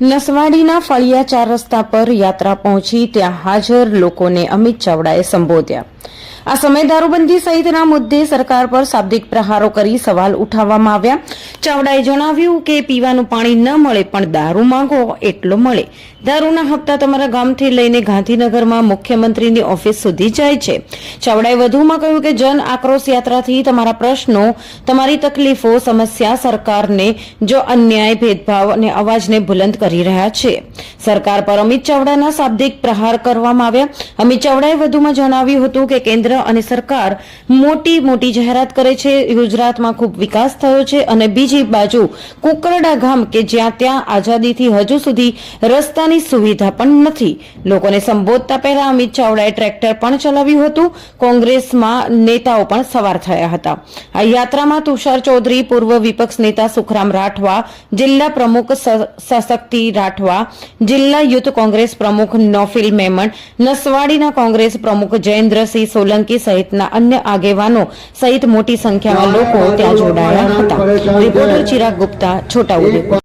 નસવાડીના ફળિયા 4 રસ્તા પર યાત્રા પહોંચી ત્યાં હાજર લોકોને અમિત ચાવડાએ સંબોધ્યા। આ સમયે દારૂબંધી સહિતના મુદ્દે સરકાર પર શાબ્દિક પ્રહારો કરી સવાલ ઉઠાવવામાં આવ્યા। ચાવડાએ જણાવ્યું કે પીવાનું પાણી ન મળે પણ દારૂ માંગો એટલો મળે। દારૂના હપ્તા તમારા ગામથી લઈને ગાંધીનગરમાં મુખ્યમંત્રીની ઓફિસ સુધી જાય છે। ચાવડાએ વધુમાં કહ્યું કે જન આક્રોશ યાત્રાથી તમારા પ્રશ્નો, તમારી તકલીફો, સમસ્યા સરકારને જો અન્યાય, ભેદભાવ અને અવાજને બુલંદ કરી રહ્યા છે। સરકાર પર અમિત ચાવડાના શાબ્દિક પ્રહાર કરવામાં આવ્યા। અમિત ચાવડાએ વધુમાં જણાવ્યું હતું કે કેન્દ્ર અને સરકાર મોટી જાહેરાત કરે છે, ગુજરાતમાં ખૂબ વિકાસ થયો છે અને બીજી બાજુ કુકરડા ગામ કે જ્યાં ત્યાં આઝાદીથી હજુ સુધી રસ્તાની સુવિધા પણ નથી। લોકોને સંબોધતા પહેલા અમિત ચાવડાએ ટ્રેક્ટર પણ ચલાવ્યું હતું। કોંગ્રેસમાં નેતાઓ પણ સવાર થયા હતા। આ યાત્રામાં તુષાર ચૌધરી, પૂર્વ વિપક્ષ નેતા સુખરામ રાઠવા, જિલ્લા પ્રમુખ સશક્તિ રાઠવા, જિલ્લા યુથ કોંગ્રેસ પ્રમુખ નોફિલ મેમણ, નસવાડીના કોંગ્રેસ પ્રમુખ જયેન્દ્રસિંહ સોલંકી સહિતના અન્ય આગેવાનો સહિત મોટી સંખ્યામાં લોકો ત્યાં જોડાયા હતા। રિપોર્ટર ચિરાગ ગુપ્તા, છોટાઉદેપુર।